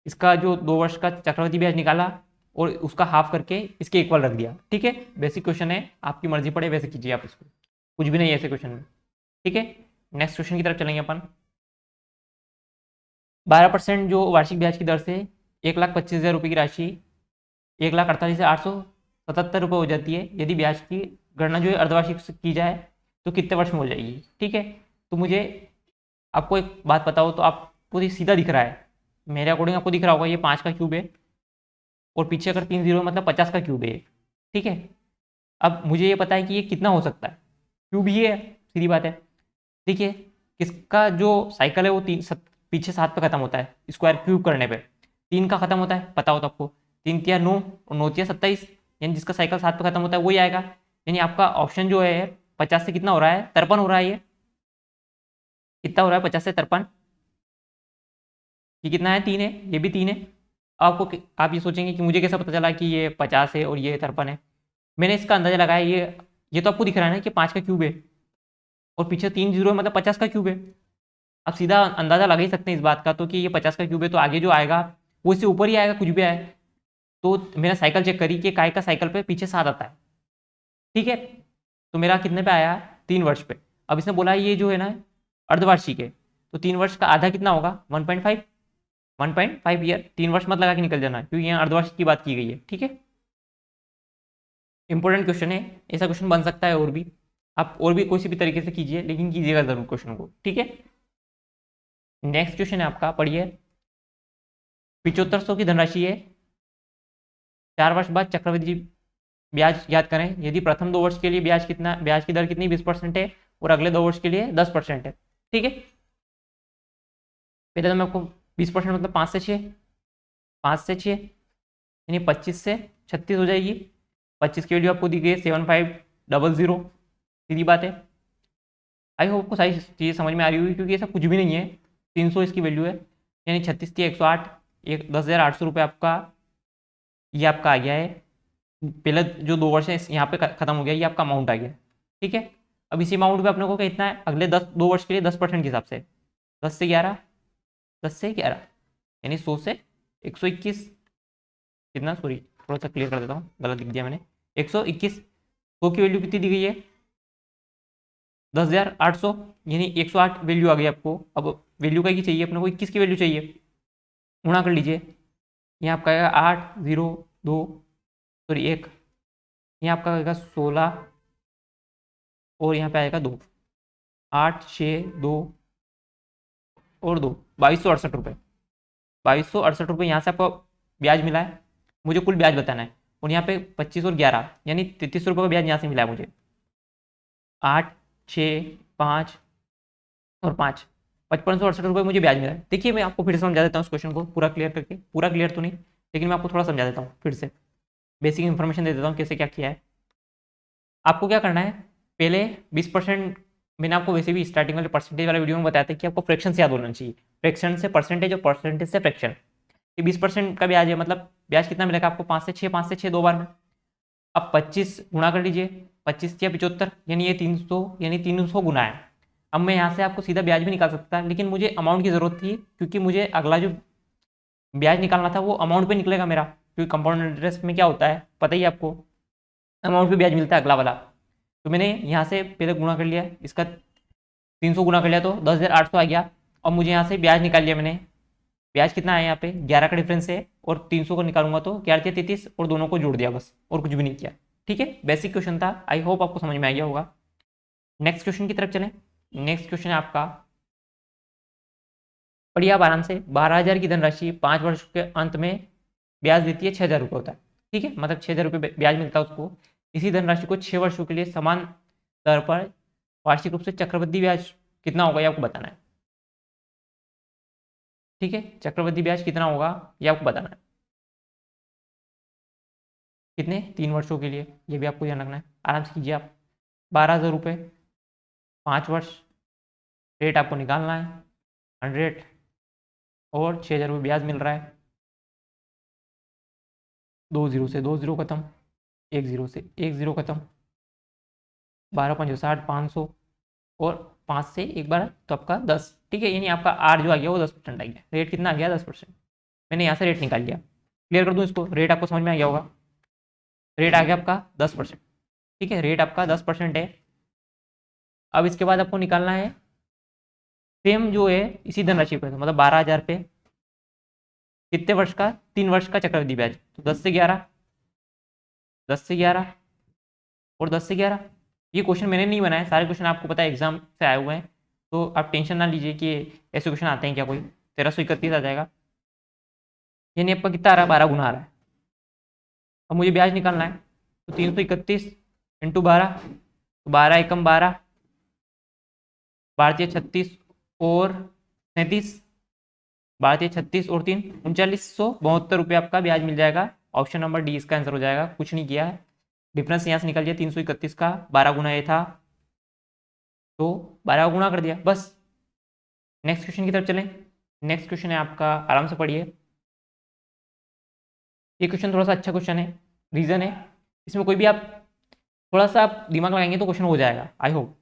इसका जो 2 वर्ष का चक्रवृद्धि ब्याज निकाला और उसका हाफ करके इसके इक्वल रख दिया। ठीक है, बेसिक क्वेश्चन है, आपकी मर्जी पड़े वैसे कीजिए आप इसको, कुछ भी नहीं है ऐसे क्वेश्चन में। ठीक है, नेक्स्ट क्वेश्चन की तरफ चलेंगे अपन। 12% जो वार्षिक ब्याज की दर से 1,25,000 रुपये की राशि 1,48,877 रुपये हो जाती है यदि ब्याज की गणना जो है अर्धवार्षिक से की जाए तो कितने वर्ष में हो जाएगी। ठीक है, तो मुझे आपको एक बात बताओ, तो आपको ये सीधा दिख रहा है, मेरे अकॉर्डिंग आपको दिख रहा होगा ये 5 का क्यूब है और पीछे अगर 3 जीरो मतलब 50 का क्यूब है। ठीक है, अब मुझे ये पता है कि ये कितना हो सकता है, क्यूब ही है, सीधी बात है। देखिए, किसका जो साइकिल है वो पीछे 7 पे खत्म होता है, स्क्वायर क्यूब करने पे 3 का खत्म होता है, पता हो तो आपको 3 तिया 9 और 9 तिया 27, यानी जिसका साइकिल 7 पे खत्म होता है वही आएगा। यानी आपका ऑप्शन जो है 50 से कितना हो रहा है, 53 हो रहा है। ये कितना हो रहा है 50 से 53, ये कितना है 3 है, ये भी 3 है। आपको आप ये सोचेंगे कि मुझे कैसा पता चला कि ये 50 है और ये 53 है। मैंने इसका अंदाजा लगाया, ये तो आपको दिख रहा है ना कि 5 का क्यूब है और पीछे 3 जीरो है मतलब 50 का क्यूब है। आप सीधा अंदाजा लगा ही सकते हैं इस बात का तो कि ये 50 का क्यूब है, तो आगे जो आएगा वो इससे ऊपर ही आएगा कुछ भी आए। तो मेरा साइकिल चेक करी कि काय का साइकिल पे पीछे 7 आता है। ठीक है, तो मेरा कितने पे आया 3 वर्ष पे। अब इसने बोला ये जो है ना अर्धवार्षिक है, तो 3 वर्ष का आधा कितना होगा 1.5 ईयर। 3 वर्ष मत लगा के निकल जाना क्योंकि यहाँ अर्धवार्षिक की बात की गई है। ठीक है, इंपॉर्टेंट क्वेश्चन है, ऐसा क्वेश्चन बन सकता है और भी, आप और भी किसी भी तरीके से कीजिए लेकिन कीजिएगा जरूर क्वेश्चन को। ठीक है, नेक्स्ट क्वेश्चन है आपका, पढ़िए। 7500 की धनराशि है, 4 वर्ष बाद चक्रवृद्धि ब्याज याद करें। यदि प्रथम 2 वर्ष के लिए ब्याज की दर कितनी 20% है और अगले 2 वर्ष के लिए 10% है। ठीक है, पहले तो मैं आपको 20% मतलब 5 से 6, 5 से 6 यानी 25 से 36 हो जाएगी। 25 की वैल्यू आपको दी गई है 7500, सीधी बात है। आई होप को सारी चीज़ें समझ में आ रही होगी क्योंकि ऐसा कुछ भी नहीं है। 300 इसकी वैल्यू है, यानी 36 की 108, 10,800 रुपये आपका ये आपका आ गया है। पहले जो 2 वर्ष है यहाँ पे खत्म हो गया, ये आपका अमाउंट आ गया। ठीक है, अब इसी अमाउंट पे अपने को कितना है अगले 2 वर्ष के लिए 10% के हिसाब से 10 से 11, 10 से 11 यानी 100 से 121 कितना, सॉरी थोड़ा सा क्लियर कर देता हूँ, गलत लिख दिया मैंने। 121, 100 की वैल्यू कितनी दी गई है 10,800 यानी 108 वैल्यू आ गई आपको। अब वैल्यू का ही चाहिए अपने को, 21 की वैल्यू चाहिए, गुणा कर लीजिए। यहाँ आपका आएगा 8 0 2 सॉरी 1, यहाँ आपका आएगा 16 और यहाँ पे आएगा 2, 8 6 2 और 2, 2268 रुपये। 2268 रुपये यहाँ से आपको ब्याज मिला है, मुझे कुल ब्याज बताना है। और यहाँ पे 25 और 11 यानी 33 रुपये का ब्याज यहाँ से मिला है मुझे। 8 6 5 और 5, 5568 रुपये मुझे ब्याज मिला है। देखिए मैं आपको फिर से समझा देता हूँ इस क्वेश्चन को पूरा क्लियर करके, पूरा क्लियर तो नहीं लेकिन मैं आपको थोड़ा समझा देता हूँ, फिर से बेसिक इन्फॉर्मेशन दे देता हूँ कैसे क्या किया है। आपको क्या करना है, पहले 20%, मैंने आपको वैसे भी स्टार्टिंग वाले परसेंटेज वाले वीडियो में बताया था कि आपको फ्रैक्शन से याद होना चाहिए, फ्रैक्शन से परसेंटेज और परसेंटेज से फ्रैक्शन। ये 20% का ब्याज है, मतलब ब्याज कितना मिलेगा आपको 5 से 6, 5 से 6 2 बार में। अब 25 गुणा कर लीजिए, 25 या 75 यानी ये 300 यानी 300 गुना है। अब मैं यहाँ से आपको सीधा ब्याज भी निकाल सकता लेकिन मुझे अमाउंट की ज़रूरत थी क्योंकि मुझे अगला जो ब्याज निकालना था वो अमाउंट पे निकलेगा मेरा, क्योंकि कंपाउंड इंटरेस्ट में क्या होता है पता ही आपको, अमाउंट पे ब्याज मिलता है अगला वाला। तो मैंने यहाँ से पहले गुणा कर लिया, इसका 300 गुना कर लिया तो 10,800 आ गया। और मुझे यहाँ से ब्याज निकाल लिया मैंने, ब्याज कितना है यहाँ पे 11 का डिफरेंस है और 300 को निकालूंगा तो 11 33 और दोनों को जोड़ दिया बस, और कुछ भी नहीं किया। ठीक है, बेसिक क्वेश्चन था, आई होप आपको समझ में आ गया होगा। नेक्स्ट क्वेश्चन की तरफ चलें। नेक्स्ट क्वेश्चन है आपका, पढ़िए आप आराम से। 12,000 की धनराशि 5 वर्ष के अंत में ब्याज देती है, 6,000 रुपये होता है, ठीक है, मतलब 6,000 रुपये ब्याज मिलता है उसको। इसी धनराशि को 6 वर्षों के लिए समान दर पर वार्षिक रूप से चक्रवृद्धि ब्याज कितना होगा ये आपको बताना है, ठीक है। चक्रवृद्धि ब्याज कितना होगा ये आपको बताना है, कितने, 3 वर्षों के लिए, ये भी आपको ध्यान रखना है। आराम से कीजिए आप। 12,000 रुपये 5 वर्ष, रेट आपको निकालना है 100, और 6,000 रुपये ब्याज मिल रहा है। 2 जीरो से 2 जीरो खत्म, 1 जीरो से 1 जीरो खत्म, 12 5 60, 500, और 5 से एक बार तो आपका 10, ठीक है। यानी आपका आर जो आ गया वो 10% आ गया। रेट कितना आ गया, 10%। मैंने यहाँ से रेट निकाल लिया, क्लियर कर दूँ इसको। रेट आपको समझ में आ गया होगा, रेट आ गया आपका 10%, ठीक है। रेट आपका 10% है। अब इसके बाद आपको निकालना है सेम जो है इसी धनराशि पे, मतलब 12,000 पे कितने वर्ष का, 3 वर्ष का चक्रवृद्धि ब्याज। तो 10 से 11, 10 से 11 और 10 से 11। ये क्वेश्चन मैंने नहीं बनाया, सारे क्वेश्चन आपको पता है एग्जाम से आए हुए हैं, तो आप टेंशन ना लीजिए कि ऐसे क्वेश्चन आते हैं क्या कोई। 1331 आ जाएगा, यानी आपका कितना आ रहा है, 12 गुना आ रहा है। अब मुझे ब्याज निकालना है, तो 331 इंटू 12, तो 12 एकम 12, 12 36 और 37, 12 36 और 3 3972 रुपये आपका ब्याज मिल जाएगा। ऑप्शन नंबर डी इसका आंसर हो जाएगा। कुछ नहीं किया है, डिफरेंस यहाँ से निकल दिया, 331 का 12 गुना ये था, तो 12 गुना कर दिया बस। नेक्स्ट क्वेश्चन की तरफ चलें। नेक्स्ट क्वेश्चन है आपका, आराम से पढ़िए। ये क्वेश्चन थोड़ा सा अच्छा क्वेश्चन है, रीजन है, इसमें कोई भी आप थोड़ा सा आप दिमाग लगाएंगे तो क्वेश्चन हो जाएगा, आई होप।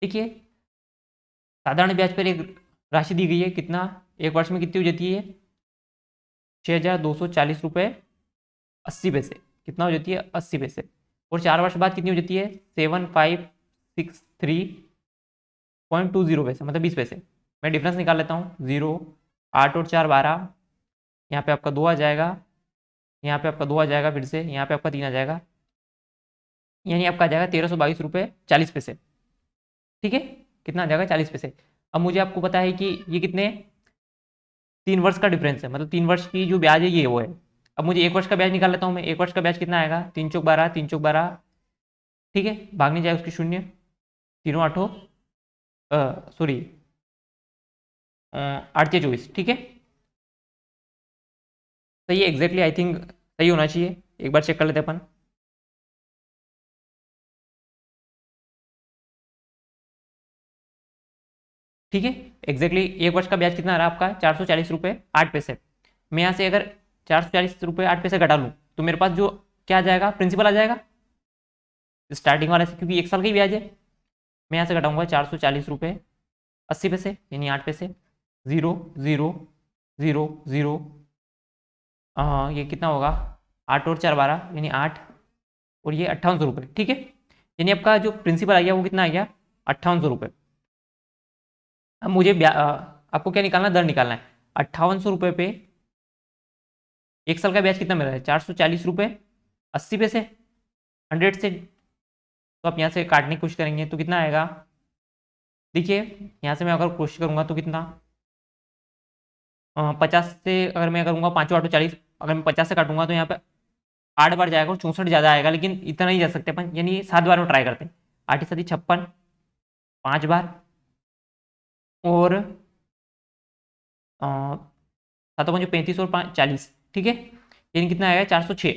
देखिए, साधारण ब्याज पर एक राशि दी गई है, कितना, एक वर्ष में कितनी हो जाती है, 6,240 रुपये 80 पैसे। कितना हो जाती है, 80 पैसे। और 4 वर्ष बाद कितनी हो जाती है, 7,563.20 पैसे, मतलब 20 पैसे। मैं डिफरेंस निकाल लेता हूँ, 0, 8 और 4 12, यहाँ पे आपका 2 आ जाएगा, यहाँ पे आपका 2 आ जाएगा, फिर से यहाँ पे आपका 3 आ जाएगा, यानी आपका आ जाएगा 1,322 रुपये 40 पैसे, ठीक है। कितना आ जाएगा, 40 पैसे। अब मुझे आपको पता है कि ये कितने, 3 वर्ष का डिफरेंस है, मतलब 3 वर्ष की जो ब्याज है ये वो है। अब मुझे 1 वर्ष का ब्याज निकाल लेता हूँ मैं। 1 वर्ष का ब्याज कितना आएगा, 3 चौक 12, 3 चौक 12, ठीक है, भागने जाए उसकी शून्य, तीनों आठों, सॉरी 8 24, ठीक है। सही है, एग्जैक्टली आई थिंक सही होना चाहिए, एक बार चेक कर लेते हैं अपन। ठीक है, एग्जैक्टली 1 वर्ष का ब्याज कितना आ रहा है आपका, 440 रुपये 8 पैसे। मैं यहाँ से अगर 440 रुपये 8 पैसे घटा लूँ तो मेरे पास जो क्या आ जाएगा, प्रिंसिपल आ जाएगा स्टार्टिंग वाले से, क्योंकि 1 साल का ही ब्याज है। मैं यहाँ से घटाऊंगा 440 रुपये 80 पैसे, यानी 8 पैसे, 0 0 0 0, ये कितना होगा, 8 और 4 12, यानी 8, और ये 5800 रुपये, ठीक है। यानी आपका जो प्रिंसिपल आ गया वो कितना आ गया, 5800 रुपये। अब मुझे आपको क्या निकालना है, दर निकालना है। 5800 रुपये पे 1 साल का ब्याज कितना मिल रहा है, 440 रुपये 80 पैसे, 100 से। तो आप यहाँ से काटने की कोशिश करेंगे तो कितना आएगा, देखिए यहाँ से मैं अगर कोशिश करूँगा तो कितना, 50 से अगर मैं करूँगा, 5 8 40, अगर मैं 50 से काटूंगा तो यहाँ पे 8 बार जाएगा और 64 ज़्यादा आएगा, लेकिन इतना ही जा सकते अपन, यानी 7 बार में ट्राई करते हैं। 8 7 56, 5 बार, और 7 5 35 और 5 40, ठीक है। यानी कितना आएगा, 406।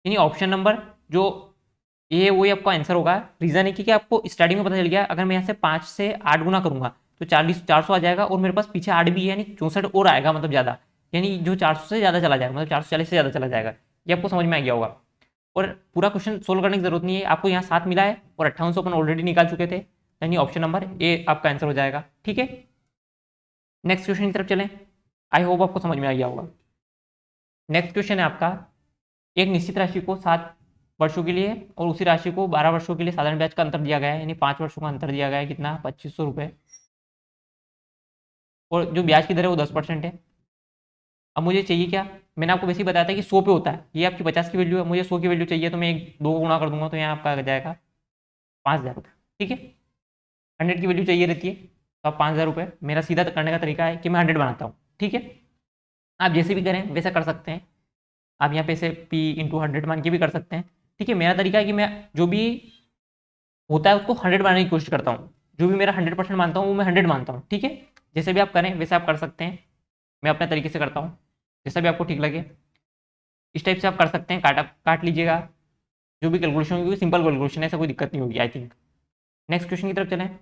यानी ऑप्शन नंबर जो ये वही आपका आंसर होगा। रीज़न है कि आपको स्टार्टिंग में पता चल गया, अगर मैं यहाँ से 5 से 8 गुना करूँगा तो 400 आ जाएगा, और मेरे पास पीछे 8 भी है, यानी 64 और आएगा, मतलब ज़्यादा, यानी जो 400 से ज़्यादा चला जाएगा, मतलब 440 से ज़्यादा चला जाएगा। ये आपको समझ में आ गया होगा। और पूरा क्वेश्चन सोल्व करने की जरूरत नहीं है, आपको यहाँ 7 मिला है और 5800 अपन ऑलरेडी निकाल चुके थे, यानी ऑप्शन नंबर ए आपका आंसर हो जाएगा, ठीक है। नेक्स्ट क्वेश्चन की तरफ चलें, आई होप आपको समझ में आ गया होगा। नेक्स्ट क्वेश्चन है आपका, एक निश्चित राशि को 7 वर्षों के लिए और उसी राशि को 12 वर्षों के लिए साधारण ब्याज का अंतर दिया गया है, यानी 5 वर्षों का अंतर दिया गया है, कितना, 2500 रुपये, और जो ब्याज की दर है वो 10% है। अब मुझे चाहिए क्या, मैंने आपको वैसे ही बताया था कि 100 पे होता है, ये आपकी 50 की वैल्यू है, मुझे 100 की वैल्यू चाहिए, तो मैं 2 गुना कर दूंगा, तो यहाँ आपका आ जाएगा 5,000 रुपये, ठीक है। 100 की वैल्यू चाहिए रहती है, तो आप 5,000 रुपये, मेरा सीधा करने का तरीका है कि मैं 100 बनाता हूँ, ठीक है। आप जैसे भी करें वैसा कर सकते हैं, आप यहाँ पे से P/100 मान के भी कर सकते हैं, ठीक है। मेरा तरीका है कि मैं जो भी होता है उसको 100 बनाने की कोशिश करता हूँ, जो भी मेरा 100% मानता हूँ वो मैं 100 मानता हूँ, ठीक है। जैसे भी आप करें वैसे आप कर सकते हैं, मैं अपने तरीके से करता हूँ, जैसा भी आपको ठीक लगे इस टाइप से आप कर सकते हैं। काट लीजिएगा, जो भी कैलकुलेशन होगी सिंपल कैलकुलेशन है, ऐसा कोई दिक्कत नहीं होगी आई थिंक। नेक्स्ट क्वेश्चन की तरफ चलें।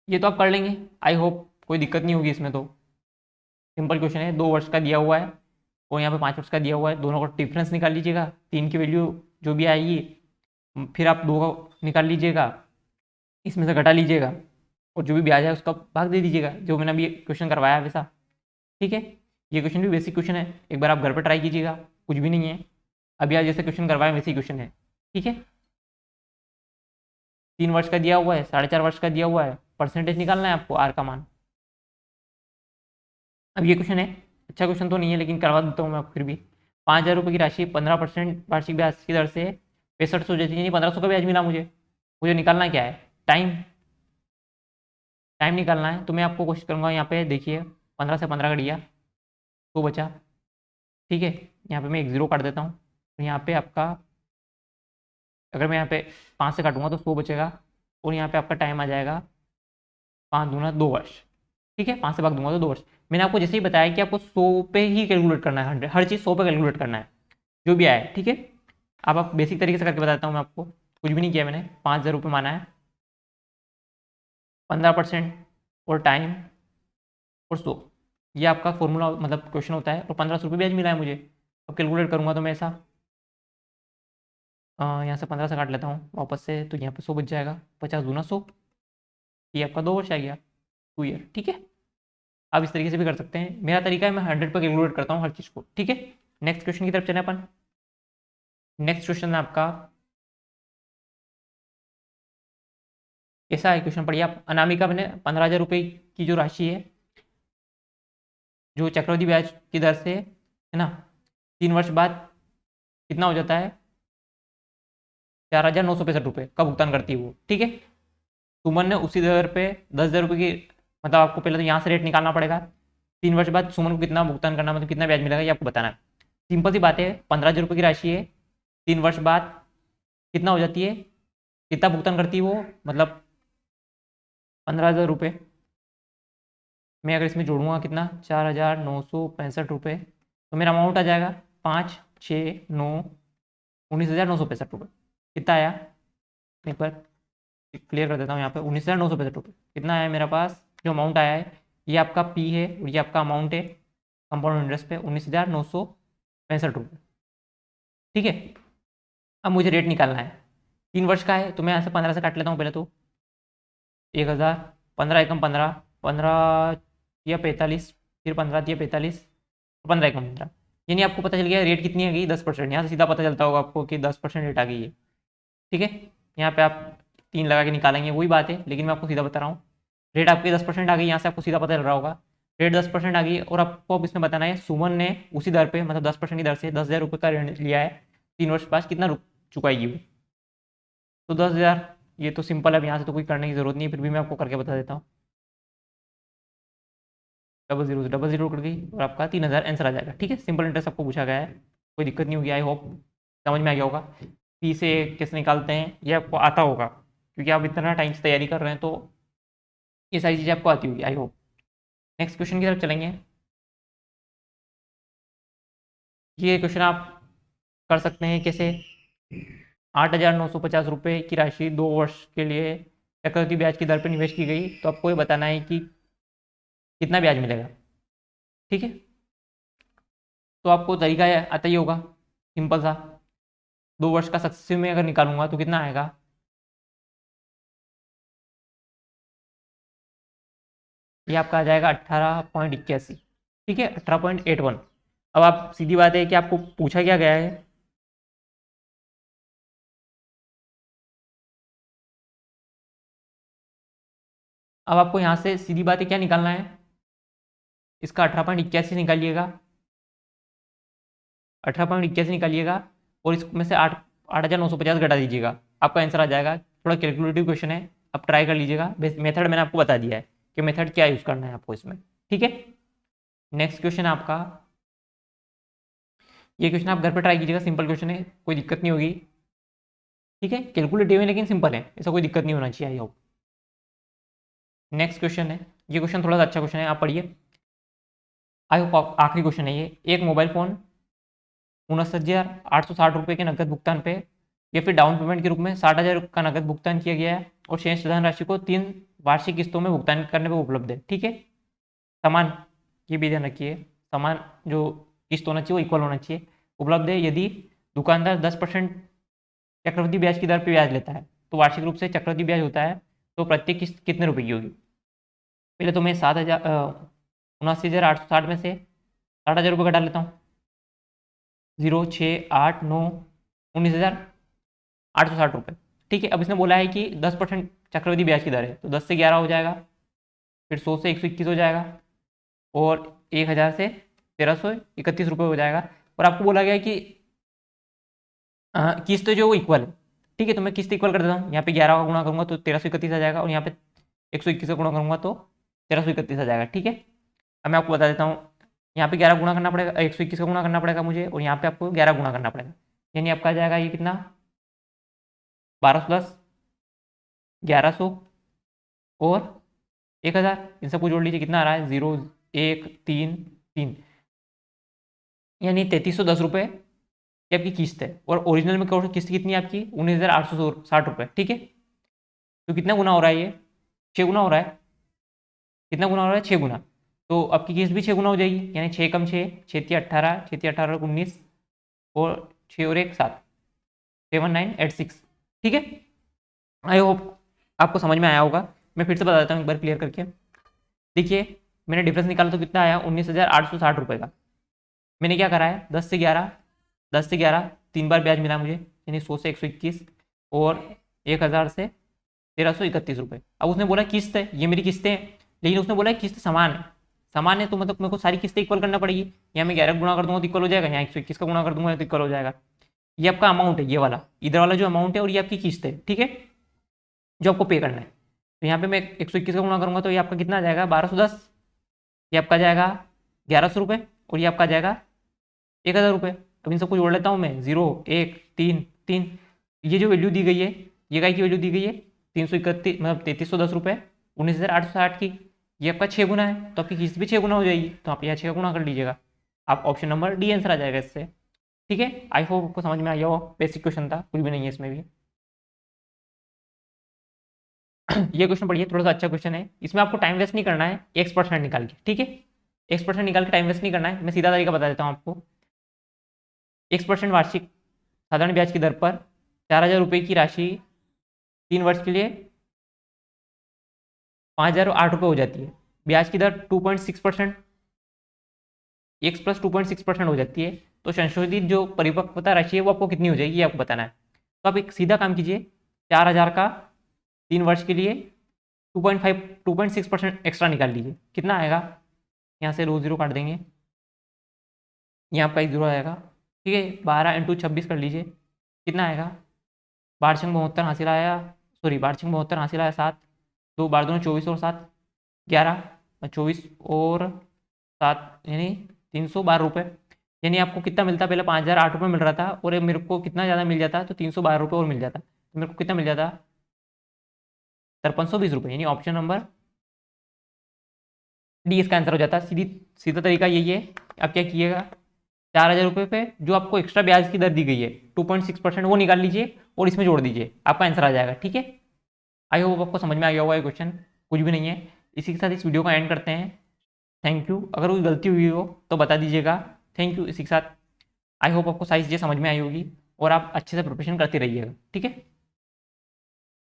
ये तो आप कर लेंगे, आई होप कोई दिक्कत नहीं होगी इसमें, तो सिंपल क्वेश्चन है, 2 वर्ष का दिया हुआ है और यहाँ पे 5 वर्ष का दिया हुआ है, दोनों का डिफरेंस निकाल लीजिएगा, 3 की वैल्यू जो भी आएगी फिर आप 2 का निकाल लीजिएगा, इसमें से घटा लीजिएगा और जो भी ब्याज है उसका भाग दे दीजिएगा, जो मैंने अभी क्वेश्चन करवाया है वैसा, ठीक है। ये क्वेश्चन भी बेसिक क्वेश्चन है, एक बार आप घर पर ट्राई कीजिएगा, कुछ भी नहीं है, अभी आज जैसे क्वेश्चन करवाया वैसे ही क्वेश्चन है, ठीक है। 3 वर्ष का दिया हुआ है, 4.5 वर्ष का दिया हुआ है, परसेंटेज निकालना है आपको आर का मान। अब ये क्वेश्चन है, अच्छा क्वेश्चन तो नहीं है लेकिन करवा देता हूँ मैं आपको फिर भी। 5,000 रुपये की राशि 15% वार्षिक ब्याज की दर से 6500 देती है, 1500 का ब्याज मिला मुझे निकालना क्या है, टाइम निकालना है। तो मैं आपको कोशिश करूँगा, यहाँ पे देखिए 15 से 15 कट गया तो बचा, ठीक है। यहाँ पे मैं एक 0 काट देता हूँ, तो यहाँ पे आपका अगर मैं यहाँ पे 5 से काटूंगा तो 100 बचेगा और यहाँ पे आपका टाइम आ जाएगा 5 दूना 2 वर्ष, ठीक है। 5 से भाग दूंगा तो 2 वर्ष। मैंने आपको जैसे ही बताया कि आपको 100 पे ही कैलकुलेट करना है, 100 हर चीज़ 100 पे कैलकुलेट करना है जो भी आए, ठीक है। अब आप बेसिक तरीके से करके बताता हूँ मैं आपको, कुछ भी नहीं किया मैंने, 5,000 रुपये माना है, 15% और टाइम और 100, ये आपका फॉर्मूला मतलब क्वेश्चन होता है, और 1500 रुपये ब्याज मिला है मुझे। अब कैलकुलेट करूँगा तो मैं ऐसा यहाँ से 15 से काट लेता हूँ वापस से, तो यहाँ पे 100 बच जाएगा, 50 दूना 100, ये आपका 2 वर्ष आ गया, 2 ईयर, ठीक है। आप इस तरीके से भी कर सकते हैं, मेरा तरीका है मैं 100 पर कैलकुलेट करता हूँ हर चीज़ को, ठीक है। नेक्स्ट क्वेश्चन की तरफ चले अपन। नेक्स्ट क्वेश्चन है आपका, कैसा है क्वेश्चन, पढ़िए आप। अनामिका ने 15,000 रुपये की जो राशि है, जो चक्रवृद्धि ब्याज की दर से है ना, 3 वर्ष बाद कितना हो जाता है, 4,965 रुपये का भुगतान करती है वो, ठीक है। सुमन ने उसी दर पे 10,000 रुपये की, मतलब आपको पहले तो यहाँ से रेट निकालना पड़ेगा, 3 वर्ष बाद सुमन को कितना भुगतान करना, मतलब कितना ब्याज मिलेगा ये आपको बताना है। सिंपल सी बात है, 15,000 रुपये की राशि है, 3 वर्ष बाद कितना हो जाती है, कितना भुगतान करती है वो, मतलब 15,000 रुपये। मैं अगर इसमें जोड़ूंगा कितना, 4,965 रुपये, तो मेरा अमाउंट आ जाएगा 5, 6, 9, 19,965 रुपये। कितना आया, एक बार क्लियर कर देता हूँ यहाँ पे, 19,965 रुपये कितना आया मेरे पास, जो अमाउंट आया है, ये आपका पी है और ये आपका अमाउंट है कंपाउंड इंटरेस्ट पे, 19,965 रुपये, ठीक है। अब मुझे रेट निकालना है, 3 वर्ष का है, तो मैं यहाँ से 15 से काट लेता हूँ पहले तो, 1,000, 15 एकम 15, 15 या 45, फिर 15 या 45, 15 एकम 15, यानी आपको पता चल गया रेट कितनी आ गई, 10%। यहाँ से सीधा पता चलता होगा आपको कि 10% रेट आ गई है, ठीक है। यहाँ पे आप 3 लगा के निकालेंगे वही बात है, लेकिन मैं आपको सीधा बता रहा हूँ, रेट आपकी 10% आ गई, यहाँ से आपको सीधा पता चल रहा होगा रेट 10% आ गई। और आपको अब इसमें बताना है सुमन ने उसी दर पे, मतलब 10% की दर से 10,000 रुपये का ऋण लिया है, 3 वर्ष बाद कितना चुकाएगी वो, तो 10,000। ये तो सिंपल है, यहाँ से तो कोई करने की जरूरत नहीं है, फिर भी मैं आपको करके बता देता हूँ। 00 कर गई और आपका 3,000 आंसर आ जाएगा, ठीक है। सिंपल इंटरेस्ट आपको पूछा गया है, कोई दिक्कत नहीं होगी, आई होप समझ में आ गया होगा। पी से कैसे निकालते हैं ये आपको आता होगा, क्योंकि आप इतना टाइम से तैयारी कर रहे हैं, तो ये सारी चीज़ें आपको आती होगी, आई होप। नेक्स्ट क्वेश्चन की तरफ चलेंगे। ये क्वेश्चन आप कर सकते हैं कैसे, 8,950 रुपये की राशि 2 वर्ष के लिए चक्रवृद्धि ब्याज की दर पर निवेश की गई, तो आपको ये बताना है कि कितना ब्याज मिलेगा, ठीक है। तो आपको तरीका आता ही होगा सिंपल सा, 2 वर्ष का सक्सेसिव में अगर निकालूंगा तो कितना आएगा, ये आपका आ जाएगा 18.81, ठीक है, 18.81। अब आप सीधी बात है कि आपको पूछा क्या गया है, अब आपको यहाँ से सीधी बात है क्या निकालना है, इसका 18.81 निकालिएगा, 18.81 निकालिएगा और इसमें से 8,950 घटा दीजिएगा, आपका आंसर आ जाएगा थोड़ा कैलकुलेटिव क्वेश्चन है, आप ट्राई कर लीजिएगा। मेथड मैंने आपको बता दिया है कि मेथड क्या यूज़ करना है आपको इसमें, ठीक है। नेक्स्ट क्वेश्चन आपका, ये क्वेश्चन आप घर पर ट्राई कीजिएगा, सिंपल क्वेश्चन है, कोई दिक्कत नहीं होगी, ठीक है। कैलकुलेटिव है लेकिन सिंपल है, ऐसा कोई दिक्कत नहीं होना चाहिए, आई होप। नेक्स्ट क्वेश्चन है, ये क्वेश्चन थोड़ा सा अच्छा क्वेश्चन है, आप पढ़िए, आई होप आखिरी क्वेश्चन है ये। एक मोबाइल फ़ोन 59,860 रुपये के नकद भुगतान पे या फिर डाउन पेमेंट के रूप में 60,000 का नकद भुगतान किया गया है और शेष धनराशि को 3 वार्षिक किस्तों में भुगतान करने पर उपलब्ध है, ठीक है। समान, ये भी ध्यान रखिए, समान जो किस्त होना चाहिए वो इक्वल होना चाहिए। उपलब्ध है यदि दुकानदार 10% चक्रवृद्धि ब्याज की दर पर ब्याज लेता है, तो वार्षिक रूप से चक्रवृद्धि ब्याज होता है, तो प्रत्येक किस्त कितने रुपए की होगी। पहले तो मैं 79,860 में से 60,000 रुपये घटा लेता हूँ। 0, 6, 8, 9, 19,860 रुपये, ठीक है। अब इसने बोला है कि 10% चक्रवृद्धि ब्याज की दर है, तो 10 से 11 हो जाएगा, फिर 100 से 121 हो जाएगा, और 1,000 से 1,331 रुपये हो जाएगा। और आपको बोला गया कि किस्त जो वो इक्वल है, ठीक है। तो मैं किस्त इक्वल कर देता हूँ, यहाँ पे 11 का गुणा करूँगा तो 1,331 आ जाएगा, और यहाँ पे 121 का गुणा करूँगा तो 1,331 आ जाएगा, ठीक है। अब मैं आपको बता देता हूँ, यहाँ पे 11 गुणा करना पड़ेगा, 121 का गुणा करना पड़ेगा मुझे, और यहाँ पे आपको 11 गुणा करना पड़ेगा, यानी आपका आ जाएगा ये कितना, 1210, 1100 और 1,000, इन सबको जोड़ लीजिए, कितना आ रहा है, 0, 1, 3, 3, यानी 3,310 रुपये की आपकी किस्त है। और ओरिजिनल में किस्त कितनी है आपकी, 19,860 रुपये, ठीक है। तो कितना गुना हो रहा है ये, 6 गुना हो रहा है। कितना गुना हो रहा है, 6 गुना। तो आपकी किस्त भी 6 गुना हो जाएगी, यानी 6 कम 6, 6 × 18, 6 × 18 19, और 6 और 1 7, 7 9 8 6, ठीक है। आई होप आपको समझ में आया होगा। मैं फिर से बता देता हूँ एक बार क्लियर करके। देखिए मैंने डिफरेंस निकाला तो कितना आया, 19,860 रुपये का। मैंने क्या करा है, 10 से 11, 10 से 11 3 बार ब्याज मिला मुझे, यानी 100 से 121 और 1,000 से 1,331 रुपये। अब उसने बोला किस्त है, ये मेरी किस्तें हैं, लेकिन उसने बोला किस्त समान है। समान है तो मतलब मेरे को सारी किस्तें इक्वल करना पड़ेगी। यहाँ मैं 11 गुणा कर दूंगा तो इक्वल हो जाएगा, यहाँ 121 का गुणा कर दूंगा तो इक्वल हो जाएगा। ये आपका अमाउंट है, ये वाला इधर वाला जो अमाउंट है, और ये आपकी किस्त है, ठीक है, जो आपको पे करना है। तो यहाँ पे मैं 121 का गुणा करूँगा तो ये आपका कितना आ जाएगा, 1210, ये आपका जाएगा 1,100 रुपये, और ये आपका जाएगा 1,000 रुपये। अब इन सबको जोड़ लेता हूँ मैं, 0, 1, 3, 3, ये जो वैल्यू दी गई है, ये काय की वैल्यू दी गई है, 331, मतलब 3,310 रुपये 19,860 की। ये आपका 6 गुना है, तो आपकी किस्त भी 6 गुना हो जाएगी, तो आप यहाँ 6 गुना कर लीजिएगा, आप ऑप्शन नंबर डी आंसर आ जाएगा इससे, ठीक है। आई होप आपको समझ में आ गया हो, बेसिक क्वेश्चन था, कुछ भी नहीं है इसमें भी। ये क्वेश्चन पढ़िए, थोड़ा सा अच्छा क्वेश्चन है, इसमें आपको टाइम वेस्ट नहीं करना है, X% निकाल के, ठीक है। X% निकाल के टाइम वेस्ट नहीं करना है, मैं सीधा तरीका बता देता हूँ आपको। X% वार्षिक साधारण ब्याज की दर पर 4,000 रुपये की राशि 3 वर्ष के लिए 5,008 रुपये हो जाती है। ब्याज की दर 2.6%, X + 2.6% हो जाती है। तो संशोधित जो परिपक्वता राशि है वो आपको कितनी हो जाएगी, ये आपको बताना है। तो आप एक सीधा काम कीजिए, 4,000 का 3 वर्ष के लिए 2.6% एक्स्ट्रा निकाल लीजिए, कितना आएगा, यहाँ से 0 काट देंगे, यहाँ आपका 1 0 आएगा, ठीक है। 12 × 26 कर लीजिए, कितना आएगा, 12×72 हासिल आया, सॉरी 12×72 हासिल आया 7, 2 12 दूनी 24 और 7 11, 24 और 7 यानी 312 रुपये। यानी आपको कितना मिलता, पहले 5,008 रुपये मिल रहा था, और मेरे को कितना ज़्यादा मिल जाता, तो 312 रुपये और मिल जाता, तो मेरे को कितना मिल जाता, 5320 रुपये, यानी ऑप्शन नंबर डी इसका आंसर हो जाता है। सीधा तरीका यही है, आप क्या कीजिएगा, 4,000 रुपये पे जो आपको एक्स्ट्रा ब्याज की दर दी गई है 2.6%, वो निकाल लीजिए और इसमें जोड़ दीजिए, आपका आंसर आ जाएगा, ठीक है। आई होप आपको समझ में आ गया होगा ये क्वेश्चन, कुछ भी नहीं है। इसी के साथ इस वीडियो को एंड करते हैं। थैंक यू, अगर कोई गलती हुई हो तो बता दीजिएगा, थैंक यू। इसी के साथ आई होप आपको सारी चीज़ें समझ में आई होगी और आप अच्छे से प्रिपरेशन करते रहिएगा, ठीक है।